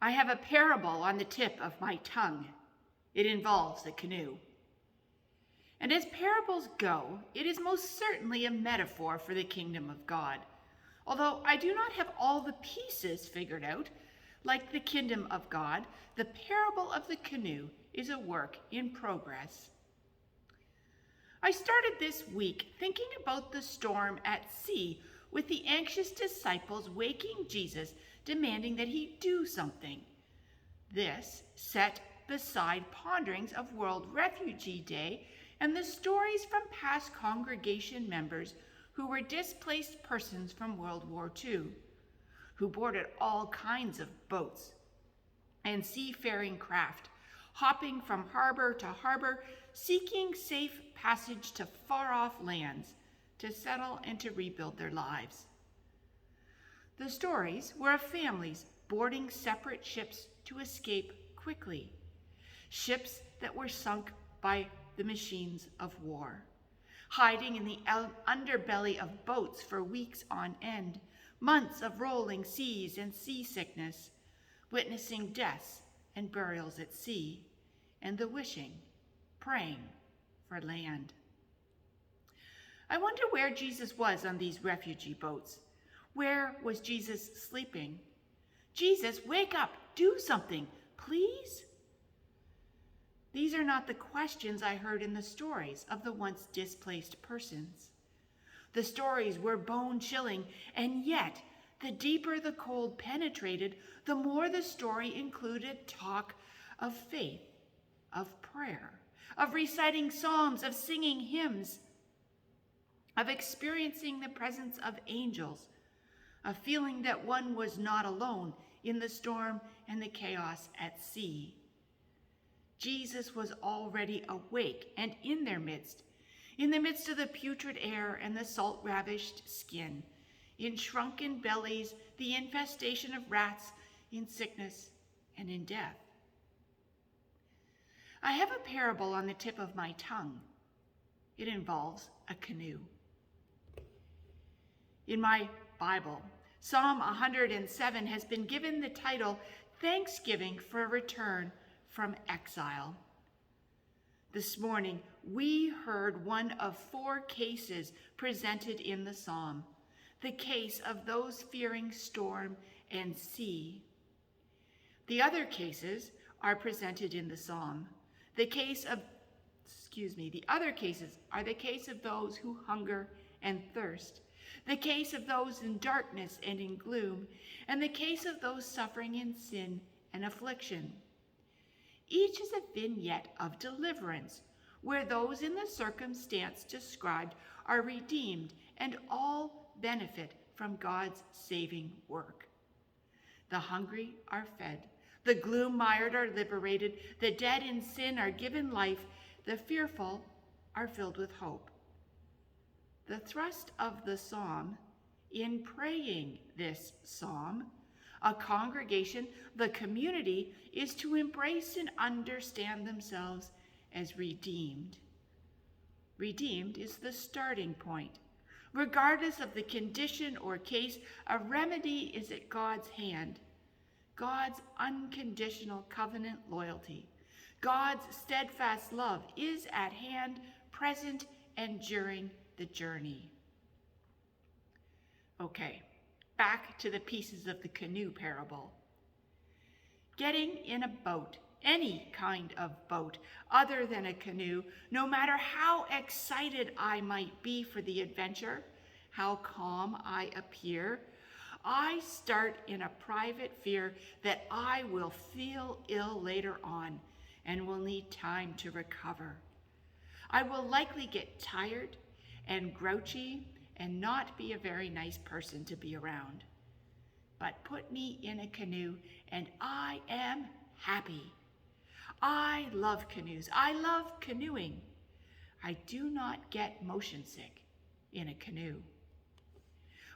I have a parable on the tip of my tongue. It involves a canoe. And as parables go, it is most certainly a metaphor for the kingdom of God. Although I do not have all the pieces figured out, like the kingdom of God, the parable of the canoe is a work in progress. I started this week thinking about the storm at sea with the anxious disciples waking Jesus, demanding that he do something. This set beside ponderings of World Refugee Day and the stories from past congregation members who were displaced persons from World War II, who boarded all kinds of boats and seafaring craft, hopping from harbor to harbor, seeking safe passage to far-off lands to settle and to rebuild their lives. The stories were of families boarding separate ships to escape quickly, ships that were sunk by the machines of war, hiding in the underbelly of boats for weeks on end, months of rolling seas and seasickness, witnessing deaths and burials at sea, and the wishing, praying for land. I wonder where Jesus was on these refugee boats. Where was Jesus sleeping? Jesus, wake up, do something, please? These are not the questions I heard in the stories of the once displaced persons. The stories were bone-chilling, and yet the deeper the cold penetrated, the more the story included talk of faith, of prayer, of reciting psalms, of singing hymns, of experiencing the presence of angels, of feeling that one was not alone in the storm and the chaos at sea. Jesus was already awake and in their midst, in the midst of the putrid air and the salt-ravished skin, in shrunken bellies, the infestation of rats, in sickness and in death. I have a parable on the tip of my tongue. It involves a canoe. In my Bible, Psalm 107 has been given the title, Thanksgiving for a Return from Exile. This morning, we heard one of 4 cases presented in the psalm, the case of those fearing storm and sea. The other cases are presented in the psalm. The other cases are the case of those who hunger and thirst, the case of those in darkness and in gloom, and the case of those suffering in sin and affliction. Each is a vignette of deliverance, where those in the circumstance described are redeemed and all benefit from God's saving work. The hungry are fed, the gloom-mired are liberated, the dead in sin are given life, the fearful are filled with hope. The thrust of the psalm, in praying this psalm, a congregation, the community, is to embrace and understand themselves as redeemed. Redeemed is the starting point. Regardless of the condition or case, a remedy is at God's hand. God's unconditional covenant loyalty, God's steadfast love is at hand, present, and during the journey. Okay, back to the pieces of the canoe parable. Getting in a boat, any kind of boat other than a canoe, no matter how excited I might be for the adventure, how calm I appear, I start in a private fear that I will feel ill later on and will need time to recover. I will likely get tired and grouchy and not be a very nice person to be around. But put me in a canoe and I am happy. I love canoes. I love canoeing. I do not get motion sick in a canoe.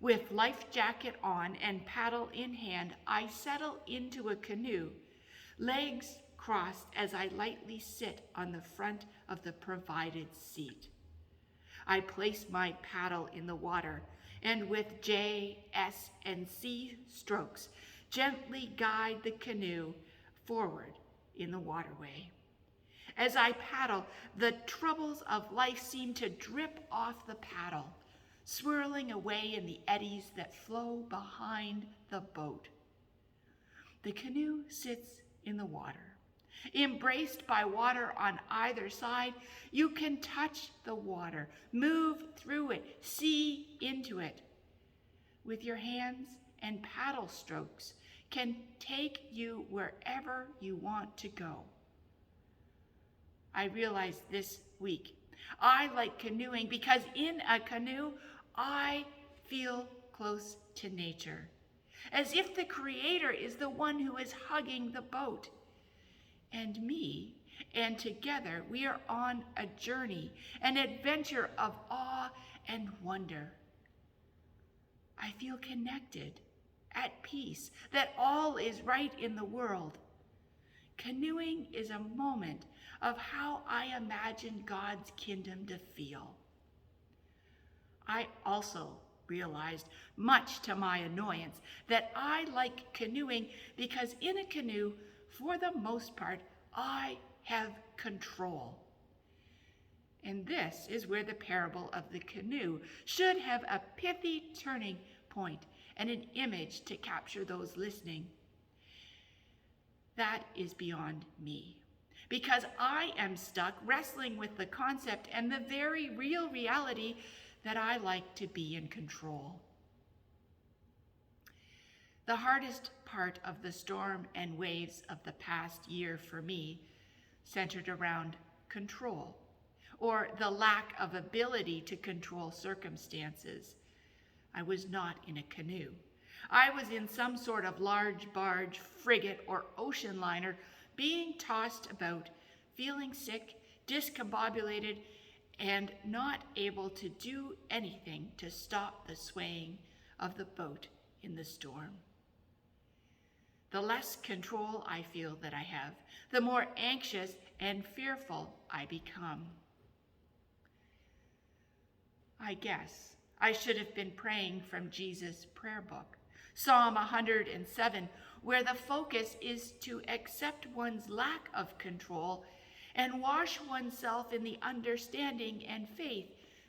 With life jacket on and paddle in hand, I settle into a canoe, legs crossed as I lightly sit on the front of the provided seat. I place my paddle in the water and with J, S, and C strokes, gently guide the canoe forward in the waterway. As I paddle, the troubles of life seem to drip off the paddle, swirling away in the eddies that flow behind the boat. The canoe sits in the water. Embraced by water on either side, you can touch the water, move through it, see into it. With your hands and paddle strokes can take you wherever you want to go. I realized this week I like canoeing because in a canoe I feel close to nature, as if the Creator is the one who is hugging the boat and me, and together we are on a journey, an adventure of awe and wonder. I feel connected, at peace, that all is right in the world. Canoeing is a moment of how I imagine God's kingdom to feel. I also realized, much to my annoyance, that I like canoeing because in a canoe, for the most part, I have control. And this is where the parable of the canoe should have a pithy turning point and an image to capture those listening. That is beyond me, because I am stuck wrestling with the concept and the very real reality that I like to be in control. The hardest part of the storm and waves of the past year for me centered around control, or the lack of ability to control circumstances. I was not in a canoe. I was in some sort of large barge, frigate, or ocean liner, being tossed about, feeling sick, discombobulated, and not able to do anything to stop the swaying of the boat in the storm. The less control I feel that I have, the more anxious and fearful I become. I guess I should have been praying from Jesus' prayer book, Psalm 107, where the focus is to accept one's lack of control and wash oneself in the understanding and faith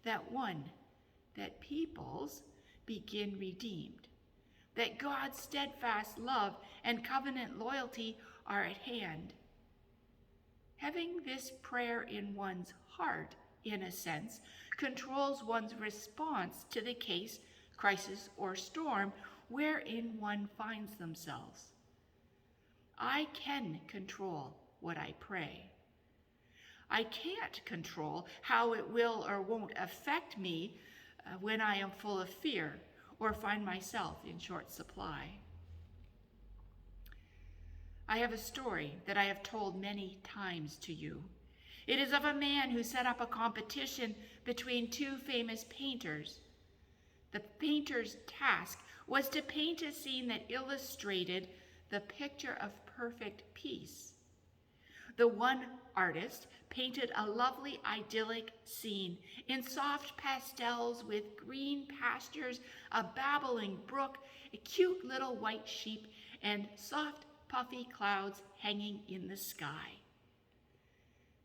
that peoples begin redeemed, that God's steadfast love and covenant loyalty are at hand. Having this prayer in one's heart, in a sense, controls one's response to the case, crisis, or storm wherein one finds themselves. I can control what I pray. I can't control how it will or won't affect me when I am full of fear or find myself in short supply. I have a story that I have told many times to you. It is of a man who set up a competition between two famous painters. The painter's task was to paint a scene that illustrated the picture of perfect peace. The one artist painted a lovely idyllic scene in soft pastels with green pastures, a babbling brook, a cute little white sheep, and soft puffy clouds hanging in the sky.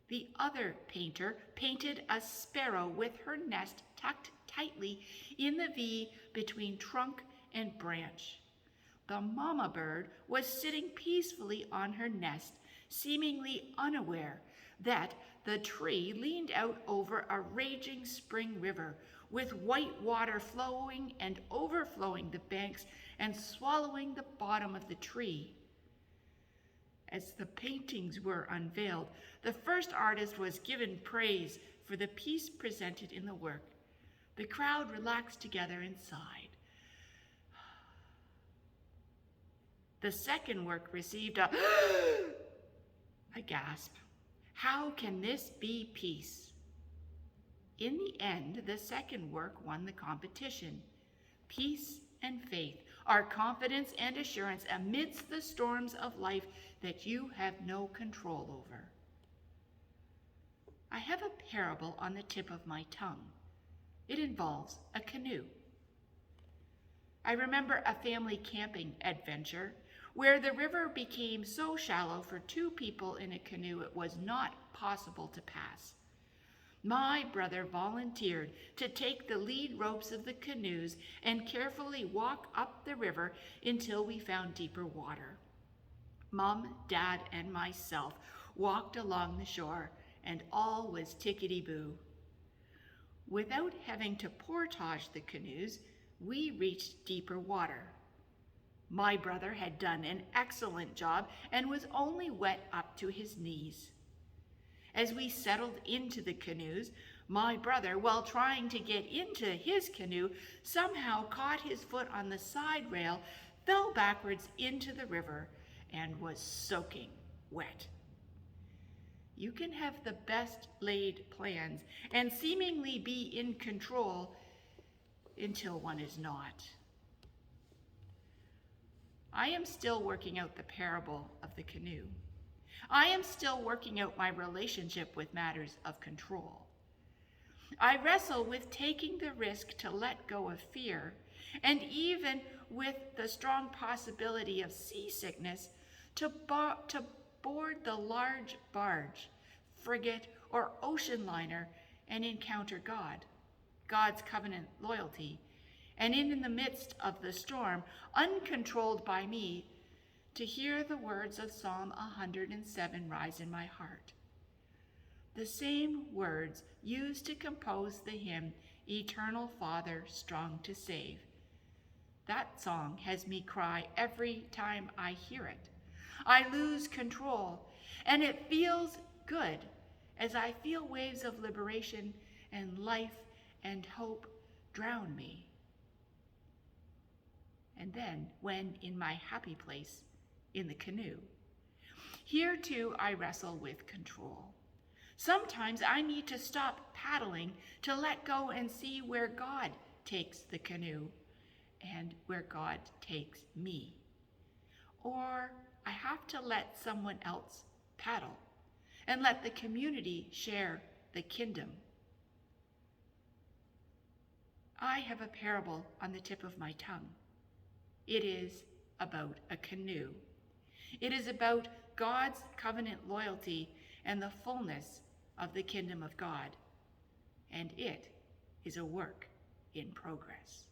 The other painter painted a sparrow with her nest tucked tightly in the V between trunk and branch. The mama bird was sitting peacefully on her nest, seemingly unaware that the tree leaned out over a raging spring river with white water flowing and overflowing the banks and swallowing the bottom of the tree. As the paintings were unveiled, the first artist was given praise for the peace presented in the work. The crowd relaxed together and sighed. The second work received a gasp. How can this be peace? In the end, the second work won the competition. Peace and faith are confidence and assurance amidst the storms of life that you have no control over. I have a parable on the tip of my tongue. It involves a canoe. I remember a family camping adventure where the river became so shallow for two people in a canoe it was not possible to pass. My brother volunteered to take the lead ropes of the canoes and carefully walk up the river until we found deeper water. Mom, Dad, and myself walked along the shore, and all was tickety-boo. Without having to portage the canoes, we reached deeper water. My brother had done an excellent job and was only wet up to his knees. As we settled into the canoes, my brother, while trying to get into his canoe, somehow caught his foot on the side rail, fell backwards into the river, and was soaking wet. You can have the best laid plans and seemingly be in control until one is not. I am still working out the parable of the canoe. I am still working out my relationship with matters of control. I wrestle with taking the risk to let go of fear, and even with the strong possibility of seasickness, to board the large barge, frigate, or ocean liner and encounter God, God's covenant loyalty, and in the midst of the storm, uncontrolled by me, to hear the words of Psalm 107 rise in my heart. The same words used to compose the hymn, Eternal Father, Strong to Save. That song has me cry every time I hear it. I lose control, and it feels good as I feel waves of liberation and life and hope drown me. And then, when in my happy place, in the canoe, here too I wrestle with control. Sometimes I need to stop paddling to let go and see where God takes the canoe and where God takes me. Or I have to let someone else paddle and let the community share the kingdom. I have a parable on the tip of my tongue. It is about a canoe. It is about God's covenant loyalty and the fullness of the kingdom of God. And it is a work in progress.